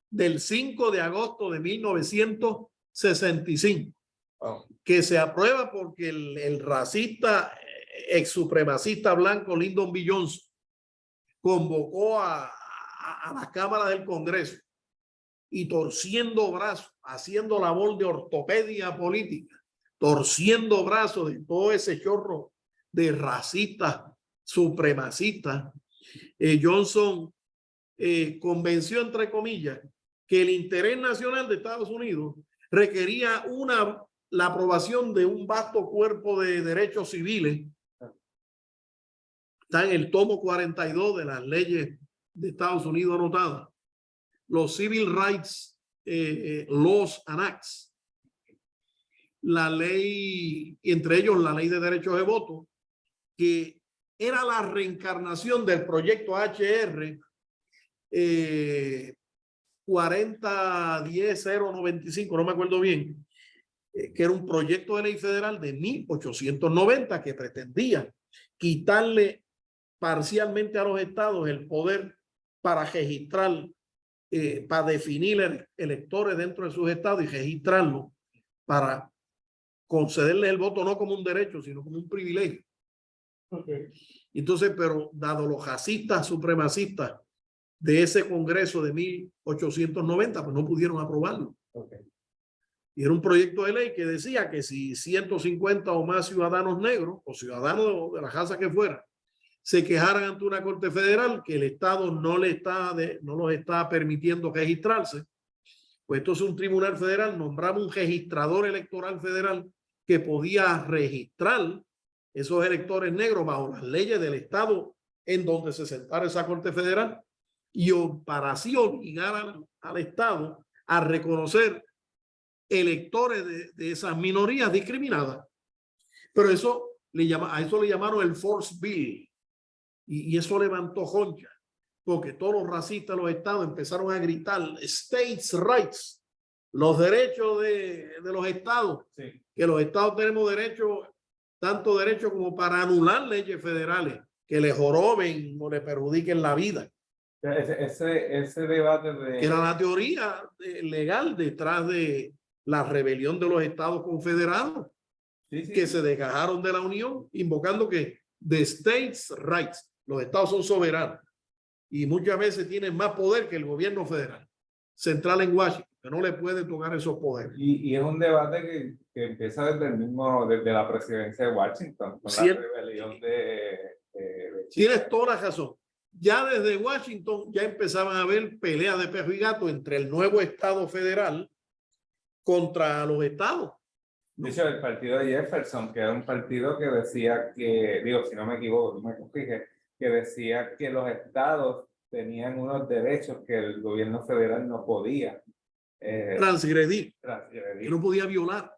del 5 de agosto de 1965, que se aprueba porque el racista, ex supremacista blanco Lyndon B. Johnson convocó a la Cámara del Congreso y torciendo brazos, haciendo labor de ortopedia política, torciendo brazos de todo ese chorro de racistas, supremacistas, Johnson convenció, entre comillas, que el interés nacional de Estados Unidos requería la aprobación de un vasto cuerpo de derechos civiles. Está en el tomo 42 de las leyes de Estados Unidos anotadas, los Civil Rights Laws and Acts, la ley, entre ellos la ley de derechos de voto, que era la reencarnación del proyecto HR 4010-095, no me acuerdo bien, que era un proyecto de ley federal de 1890 que pretendía quitarle parcialmente a los estados el poder para registrar para definir electores dentro de sus estados y registrarlos para concederles el voto no como un derecho, sino como un privilegio. Okay. Entonces, pero dado los racistas supremacistas de ese Congreso de 1890, pues no pudieron aprobarlo. Okay. Y era un proyecto de ley que decía que si 150 o más ciudadanos negros o ciudadanos de la raza que fuera se quejaran ante una corte federal que el Estado no los está permitiendo registrarse, pues entonces un tribunal federal nombraba un registrador electoral federal que podía registrar esos electores negros bajo las leyes del Estado en donde se sentara esa corte federal y para así obligar al Estado a reconocer electores de esas minorías discriminadas. Pero eso a eso le llamaron el Force Bill y eso levantó joncha porque todos los racistas de los estados empezaron a gritar states rights, los derechos de los estados, sí. Que los estados tenemos derecho, tanto derecho como para anular leyes federales que le joroben o le perjudiquen la vida. Ese debate de... Que era la teoría legal detrás de la rebelión de los estados confederados, sí, sí, que se desgajaron de la Unión, invocando que the states' rights, los estados son soberanos y muchas veces tienen más poder que el gobierno federal central en Washington, que no le puede tocar esos poderes. Y es un debate que empieza desde la presidencia de Washington, con la rebelión de Tienes toda la razón. Ya desde Washington ya empezaban a haber peleas de perro y gato entre el nuevo estado federal contra los estados. De hecho, el partido de Jefferson, que era un partido que decía que, digo, si no me equivoco, no me corrige, que decía que los estados tenían unos derechos que el gobierno federal no podía transgredir, que no podía violar,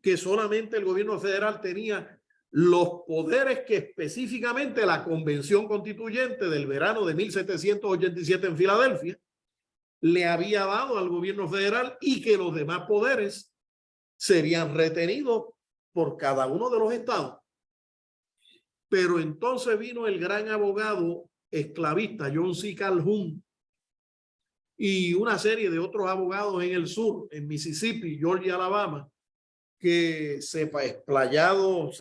que solamente el gobierno federal tenía los poderes que específicamente la Convención Constituyente del verano de 1787 en Filadelfia le había dado al gobierno federal y que los demás poderes serían retenidos por cada uno de los estados. Pero entonces vino el gran abogado esclavista John C. Calhoun y una serie de otros abogados en el sur, en Mississippi, Georgia y Alabama, que se explayaron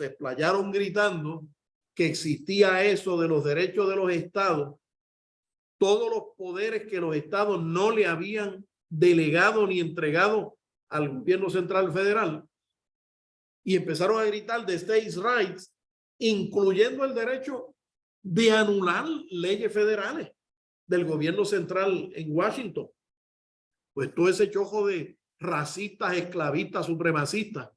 gritando que existía eso de los derechos de los estados, todos los poderes que los estados no le habían delegado ni entregado al gobierno central federal, y empezaron a gritar de states' rights, incluyendo el derecho de anular leyes federales del gobierno central en Washington. Pues todo ese chojo de racistas, esclavistas, supremacistas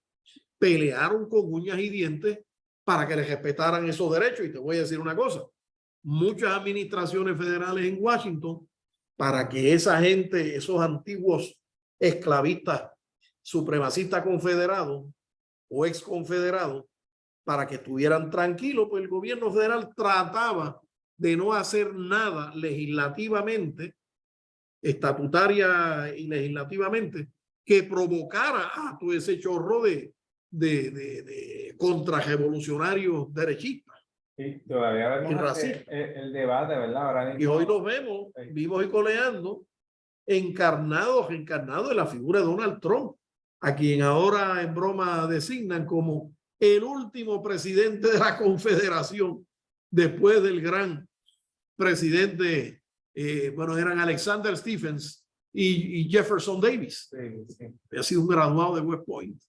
pelearon con uñas y dientes para que les respetaran esos derechos. Y te voy a decir una cosa, muchas administraciones federales en Washington, para que esa gente, esos antiguos esclavistas, supremacistas confederados o ex confederados, para que estuvieran tranquilos, pues el gobierno federal trataba de no hacer nada legislativamente, estatutaria y legislativamente, que provocara todo ese chorro de contrarrevolucionarios derechistas. Sí, todavía vemos el debate, ¿verdad? Ahora mismo, y hoy los vemos vivos y coleando, encarnados en la figura de Donald Trump, a quien ahora en broma designan como el último presidente de la Confederación después del gran presidente, eran Alexander Stephens y Jefferson Davis. Sí, sí. Ha sido un graduado de West Point,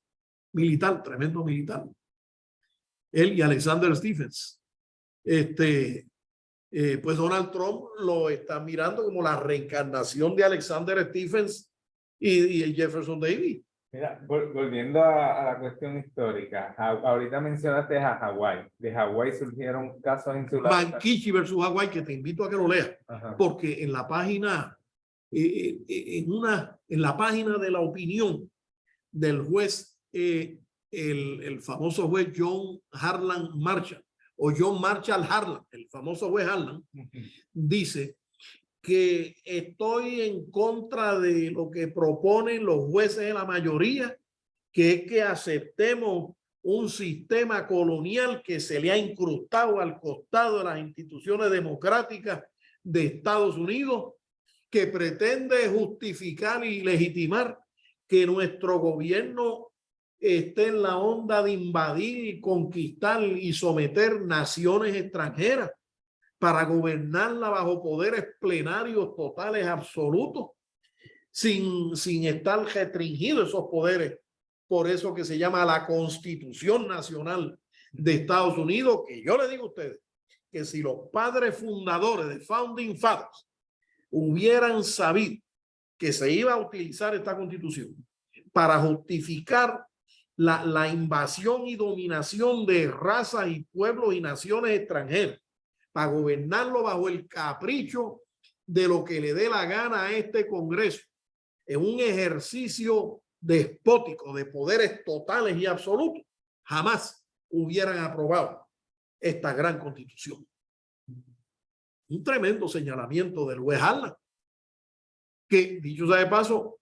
militar, tremendo militar. Él y Alexander Stephens. Pues Donald Trump lo está mirando como la reencarnación de Alexander Stephens y el Jefferson Davis. Mira, volviendo a la cuestión histórica, ahorita mencionaste a Hawái. De Hawái surgieron casos insulares. Mankichi versus Hawái, que te invito a que lo leas. Ajá. Porque en la página, en la página de la opinión del juez, el famoso juez John Harlan Marshall, o John Marshall Harlan, el famoso juez Harlan, dice que estoy en contra de lo que proponen los jueces de la mayoría, que es que aceptemos un sistema colonial que se le ha incrustado al costado de las instituciones democráticas de Estados Unidos, que pretende justificar y legitimar que nuestro gobierno esté en la onda de invadir, conquistar y someter naciones extranjeras para gobernarla bajo poderes plenarios totales absolutos, sin estar restringidos esos poderes por eso que se llama la Constitución Nacional de Estados Unidos, que yo le digo a ustedes que si los padres fundadores de Founding Fathers hubieran sabido que se iba a utilizar esta Constitución para justificar la invasión y dominación de razas y pueblos y naciones extranjeras, para gobernarlo bajo el capricho de lo que le dé la gana a este Congreso, en un ejercicio despótico de poderes totales y absolutos, jamás hubieran aprobado esta gran Constitución. Un tremendo señalamiento del juez Harlan, que dicho sea de paso,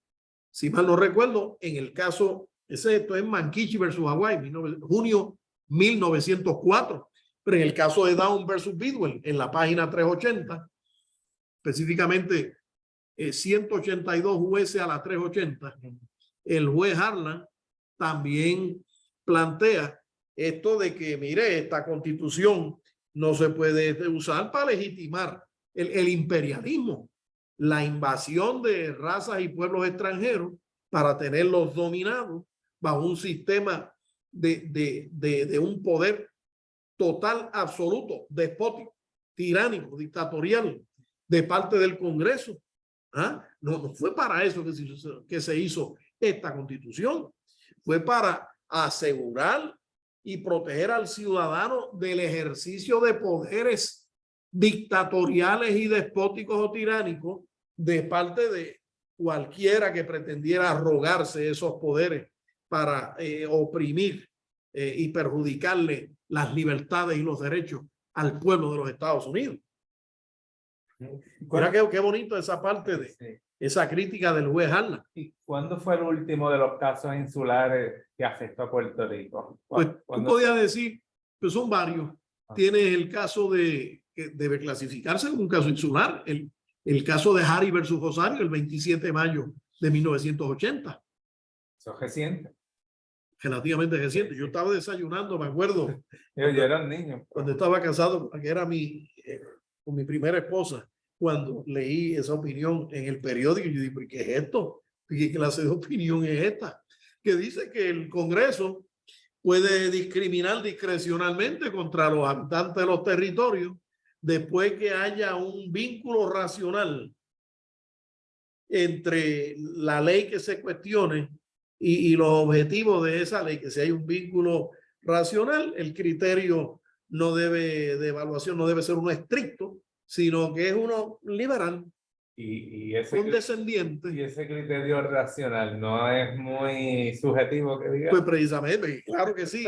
si mal no recuerdo, en el caso, esto es Mankichi versus Hawaii, junio 1904, pero en el caso de Down versus Bidwell, en la página 380, específicamente 182 jueces a la 380, el juez Harlan también plantea esto de que, mire, esta Constitución no se puede usar para legitimar el imperialismo, la invasión de razas y pueblos extranjeros para tenerlos dominados bajo un sistema de un poder total, absoluto, despótico, tiránico, dictatorial de parte del Congreso. ¿Ah? No fue para eso que se hizo esta Constitución. Fue para asegurar y proteger al ciudadano del ejercicio de poderes dictatoriales y despóticos o tiránicos de parte de cualquiera que pretendiera arrogarse esos poderes para oprimir y perjudicarle las libertades y los derechos al pueblo de los Estados Unidos. Mira qué bonito esa parte de esa crítica del juez Harlan. ¿Y cuándo fue el último de los casos insulares que afectó a Puerto Rico? Pues tú podías decir, pues son varios. Tienes el caso que debe clasificarse como un caso insular, el caso de Harry versus Rosario, el 27 de mayo de 1980. Eso es reciente. Relativamente reciente. Yo estaba desayunando, me acuerdo. Yo era un niño. Cuando estaba casado, que era con mi primera esposa, cuando leí esa opinión en el periódico, yo dije, ¿qué es esto? ¿Qué clase de opinión es esta? Que dice que el Congreso puede discriminar discrecionalmente contra los habitantes de los territorios después que haya un vínculo racional entre la ley que se cuestione y los objetivos de esa ley, que si hay un vínculo racional, el criterio de evaluación no debe ser uno estricto, sino que es uno liberal, condescendiente. Y ese criterio racional no es muy subjetivo, que diga. Pues precisamente, claro que sí.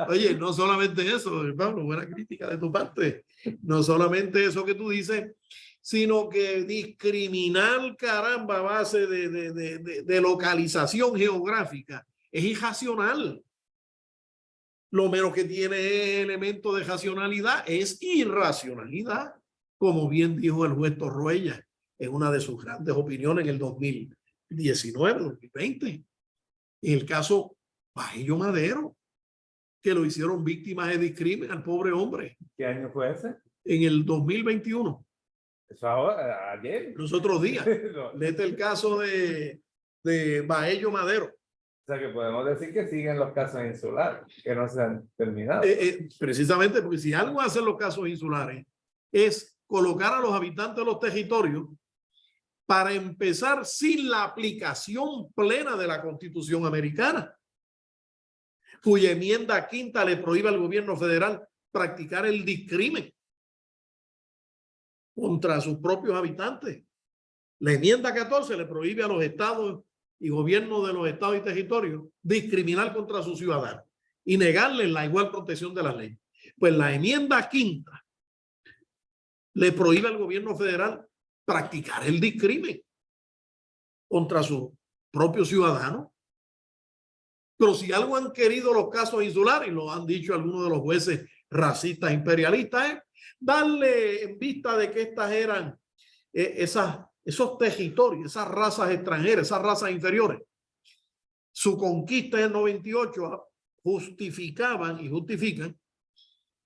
Oye, no solamente eso, Pablo, buena crítica de tu parte. No solamente eso que tú dices, sino que discriminar, caramba, a base de localización geográfica es irracional. Lo menos que tiene elemento de racionalidad es irracionalidad, como bien dijo el juez Torruella en una de sus grandes opiniones en el 2019, 2020. En el caso Baello Madero, que lo hicieron víctimas de discrimen al pobre hombre. ¿Qué año fue ese? En el 2021. Eso ahora, ayer. Los otros días. Léete el caso de Baello Madero. O sea que podemos decir que siguen los casos insulares, que no se han terminado. Precisamente porque si algo hacen los casos insulares es colocar a los habitantes de los territorios para empezar sin la aplicación plena de la Constitución americana, cuya enmienda quinta le prohíbe al gobierno federal practicar el discrimen contra sus propios habitantes. La enmienda 14 le prohíbe a los estados y gobiernos de los estados y territorios discriminar contra sus ciudadanos y negarles la igual protección de la ley. Pues la enmienda quinta le prohíbe al gobierno federal practicar el discrimen contra sus propios ciudadanos. Pero si algo han querido los casos insulares, y lo han dicho algunos de los jueces racistas imperialistas, es darle, en vista de que estas eran esas esos territorios, esas razas extranjeras, esas razas inferiores, su conquista en el 98 justificaban y justifican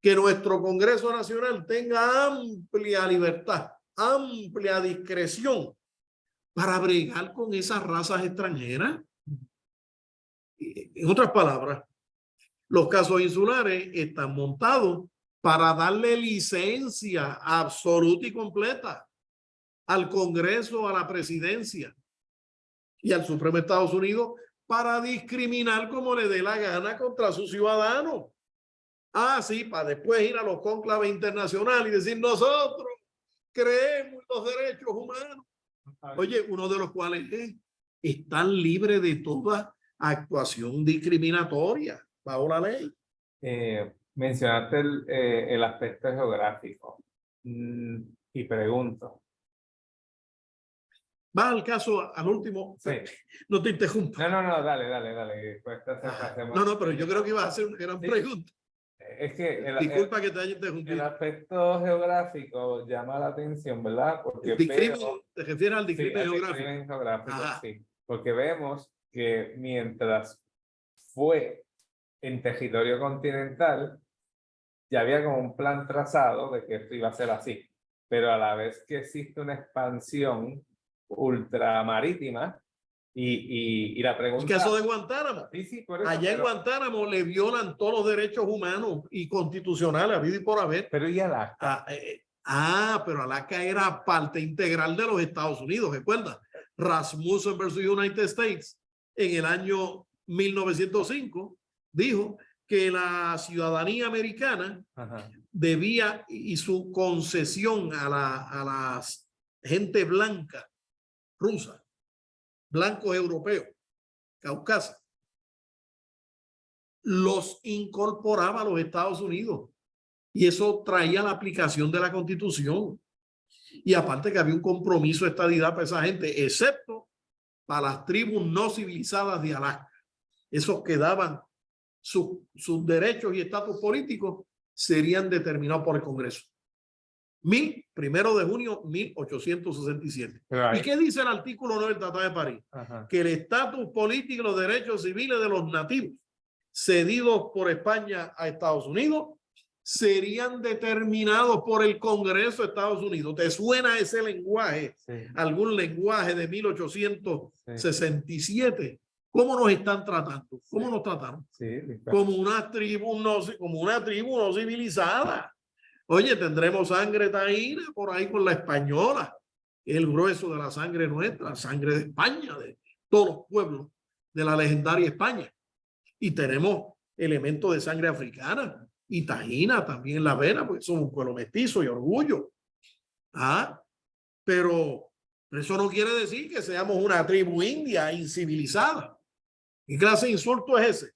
que nuestro Congreso Nacional tenga amplia libertad, amplia discreción para bregar con esas razas extranjeras. En otras palabras, los casos insulares están montados para darle licencia absoluta y completa al Congreso, a la presidencia y al Supremo de Estados Unidos para discriminar como le dé la gana contra sus ciudadanos. Ah, sí, para después ir a los cónclaves internacionales y decir nosotros creemos en los derechos humanos. Oye, uno de los cuales están libres de toda actuación discriminatoria bajo la ley. Mencionaste el aspecto geográfico y pregunto. Va al caso, al último. Sí. No te interrumpa. No, dale. No, pero yo creo que ibas a hacer una gran pregunta. Es que disculpa que te haya interrumpido. El aspecto geográfico llama la atención, ¿verdad? Porque ¿Te refieres al discrimen geográfico? Discrimen geográfico, sí. Porque vemos que mientras fue en territorio continental, ya había como un plan trazado de que esto iba a ser así. Pero a la vez que existe una expansión ultramarítima, y la pregunta... El caso de Guantánamo. Sí, por eso, allá en Guantánamo le violan todos los derechos humanos y constitucionales, habido y por haber. Pero ¿y Alaska? Pero Alaska era parte integral de los Estados Unidos. ¿Recuerda? Rasmussen versus United States en el año 1905 dijo que la ciudadanía americana debía, y su concesión a la gente blanca rusa, blancos europeos, caucásico, los incorporaba a los Estados Unidos y eso traía la aplicación de la Constitución. Y aparte que había un compromiso de estadidad para esa gente, excepto para las tribus no civilizadas de Alaska. Esos que daban sus derechos y estatus políticos serían determinados por el Congreso. 1 de junio 1867. ¿Y qué dice el artículo 9 del Tratado de París? Que el estatus político y los derechos civiles de los nativos cedidos por España a Estados Unidos serían determinados por el Congreso de Estados Unidos. ¿Te suena ese lenguaje? Sí. ¿Algún lenguaje de 1867? ¿Cómo nos están tratando? ¿Cómo nos trataron? Sí, como una tribu no civilizada. Oye, tendremos sangre taína por ahí con la española, el grueso de la sangre nuestra, sangre de España, de todos los pueblos de la legendaria España. Y tenemos elementos de sangre africana y taína también en la vena, porque somos un pueblo mestizo y orgullo. Pero eso no quiere decir que seamos una tribu india incivilizada. ¿Qué clase de insulto es ese?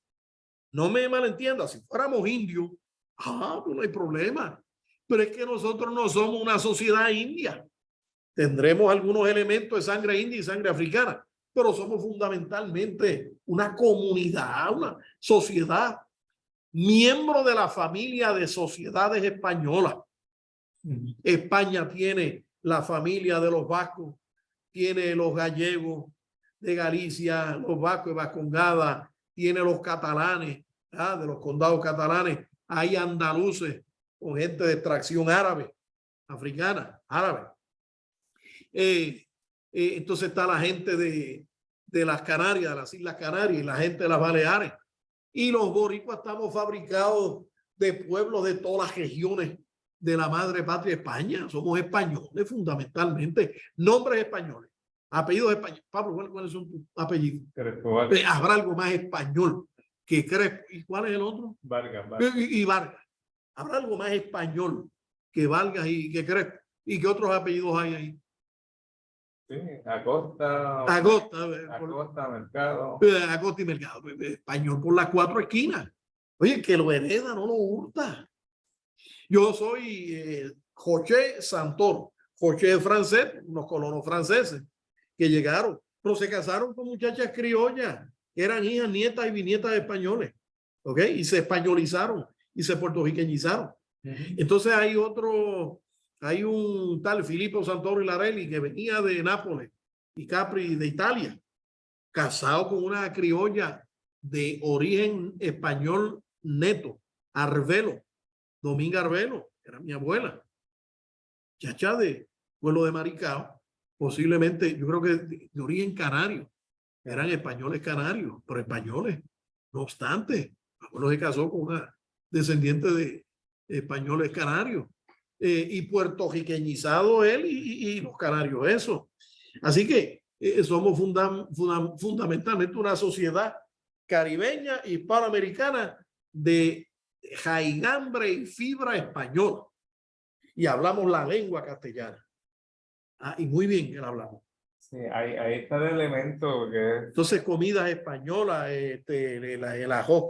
No me malentiendas, si fuéramos indios, pues no hay problema. Pero es que nosotros no somos una sociedad india. Tendremos algunos elementos de sangre india y sangre africana, pero somos fundamentalmente una comunidad, una sociedad, miembro de la familia de sociedades españolas. España tiene la familia de los vascos, tiene los gallegos de Galicia, los vascos de Vascongada, tiene los catalanes, de los condados catalanes, hay andaluces con gente de extracción árabe, africana, árabe. Entonces está la gente de las Canarias, de las Islas Canarias, y la gente de las Baleares. Y los boricuas estamos fabricados de pueblos de todas las regiones de la madre patria España. Somos españoles fundamentalmente, nombres españoles, apellidos españoles. Pablo, ¿cuáles son tus apellidos? Habrá algo más español que Crespo. ¿Y cuál es el otro? Vargas. Y Vargas. Habrá algo más español que Vargas y que Crespo. ¿Y qué otros apellidos hay ahí? Sí, Acosta, Mercado. Acosta y Mercado. Español por las 4 esquinas. Oye, que lo hereda, no lo hurta. Yo soy José Santoro. José francés, unos colonos franceses que llegaron, pero se casaron con muchachas criollas, que eran hijas, nietas y bisnietas de españoles. ¿Ok? Y se españolizaron y se puertorriqueñizaron. Entonces hay otro hay un tal Filippo Santoro Larelli que venía de Nápoles y Capri de Italia, casado con una criolla de origen español neto, Arbelo, Dominga Arbelo, era mi abuela, chacha de pueblo de Maricao, posiblemente, yo creo que de origen canario, eran españoles canarios, pero españoles. No obstante, mi abuelo se casó con una descendiente de españoles canarios y puertorriqueñizado él y los canarios, eso. Así que somos fundamentalmente una sociedad caribeña y hispanoamericana de jaigambre y fibra española. Y hablamos la lengua castellana. Y muy bien que la hablamos. Sí, ahí está el elemento que es... Entonces, comidas españolas, el arroz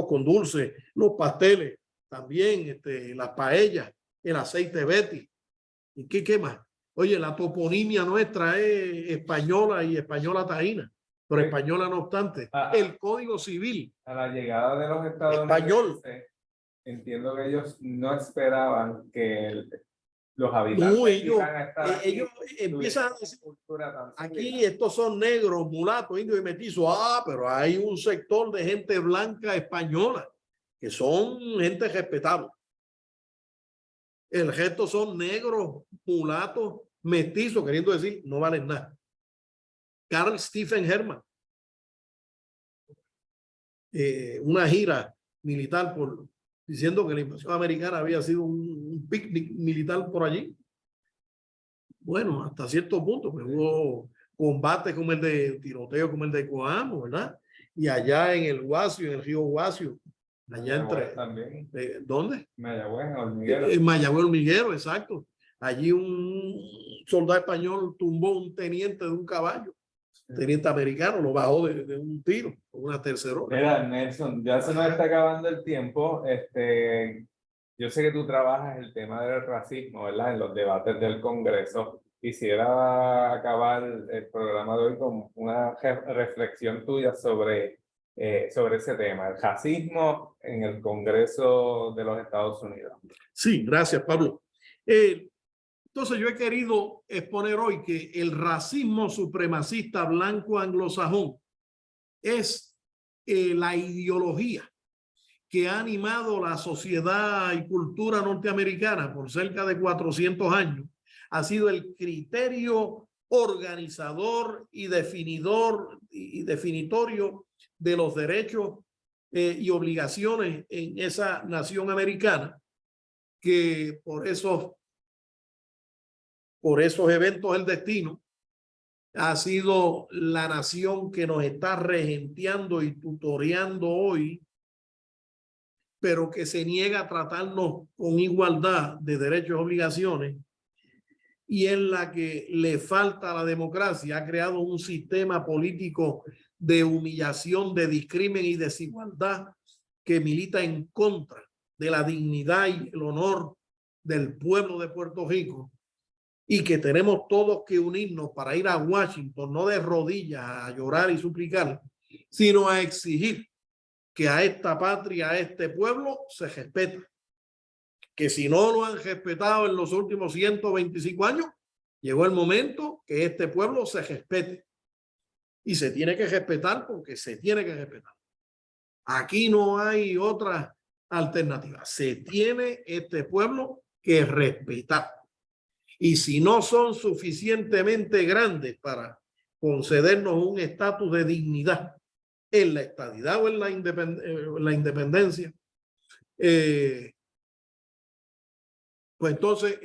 con dulce, los pasteles, también las paellas, el aceite Betty. ¿Y qué más? Oye, la toponimia nuestra es española y española taína, pero Sí. española no obstante. El Código Civil A la llegada de los español. estadounidenses, entiendo que ellos no esperaban que los No, habitantes ellos iban a estar aquí, ellos empiezan a decir, cultura tan aquí sólida. estos son negros, mulatos, indios y mestizos. Pero hay un sector de gente blanca española que son gente respetable. El resto son negros, mulatos, mestizos, queriendo decir, no valen nada. Carl Stephen Herman, una gira militar diciendo que la invasión americana había sido un picnic militar por allí. Bueno, hasta cierto punto, pues hubo combates como el de tiroteo, como el de Coamo, ¿verdad? Y allá en el Guasio, en el río Guasio, allá entre... También. ¿Dónde? Mayagüez, Hormiguero. En Mayagüez, Hormiguero, exacto. Allí un soldado español tumbó un teniente de un caballo. Teniente americano lo bajó de un tiro, con una tercerona. Mira, Nelson, ya se nos está acabando el tiempo. Yo sé que tú trabajas el tema del racismo, ¿verdad? En los debates del Congreso. Quisiera acabar el programa de hoy con una reflexión tuya sobre ese tema, el racismo en el Congreso de los Estados Unidos. Sí, gracias, Pablo. Entonces yo he querido exponer hoy que el racismo supremacista blanco anglosajón es la ideología que ha animado la sociedad y cultura norteamericana por cerca de 400 años. Ha sido el criterio organizador y definidor y definitorio de los derechos y obligaciones en esa nación americana, que por esos eventos del destino ha sido la nación que nos está regenteando y tutoreando hoy, pero que se niega a tratarnos con igualdad de derechos y obligaciones, y en la que le falta a la democracia. Ha creado un sistema político de humillación, de discrimen y desigualdad que milita en contra de la dignidad y el honor del pueblo de Puerto Rico, y que tenemos todos que unirnos para ir a Washington, no de rodillas a llorar y suplicar, sino a exigir que a esta patria, a este pueblo se respete. Que si no lo han respetado en los últimos 125 años, llegó el momento que este pueblo se respete. Y se tiene que respetar porque se tiene que respetar. Aquí no hay otra alternativa. Se tiene este pueblo que respetar. Y si no son suficientemente grandes para concedernos un estatus de dignidad en la estadidad o en la independencia, pues entonces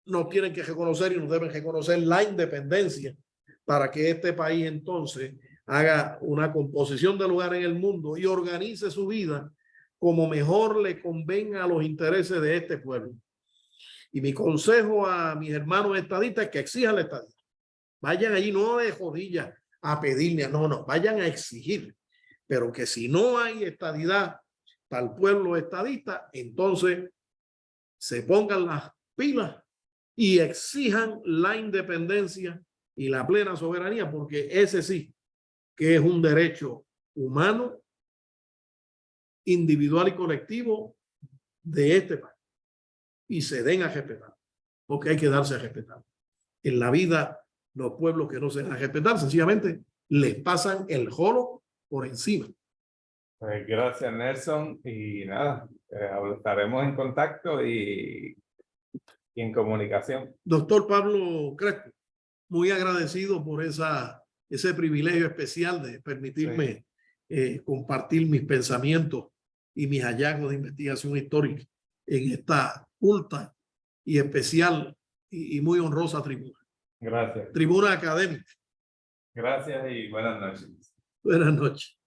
nos tienen que reconocer y nos deben reconocer la independencia para que este país entonces haga una composición de lugar en el mundo y organice su vida como mejor le convenga a los intereses de este pueblo. Y mi consejo a mis hermanos estadistas es que exijan la estadía. Vayan allí no de rodillas a pedirle, no, vayan a exigir. Pero que si no hay estadidad para el pueblo estadista, entonces se pongan las pilas y exijan la independencia y la plena soberanía, porque ese sí que es un derecho humano, individual y colectivo de este país. y se den a respetar, porque hay que darse a respetar. En la vida, los pueblos que no se dan a respetar, sencillamente les pasan el jolo por encima. Pues gracias, Nelson. Y nada, estaremos en contacto y en comunicación. Doctor Pablo Crespo, muy agradecido por ese privilegio especial de permitirme compartir mis pensamientos y mis hallazgos de investigación histórica en esta culta y especial y muy honrosa tribuna. Gracias. Tribuna académica. Gracias y buenas noches. Buenas noches.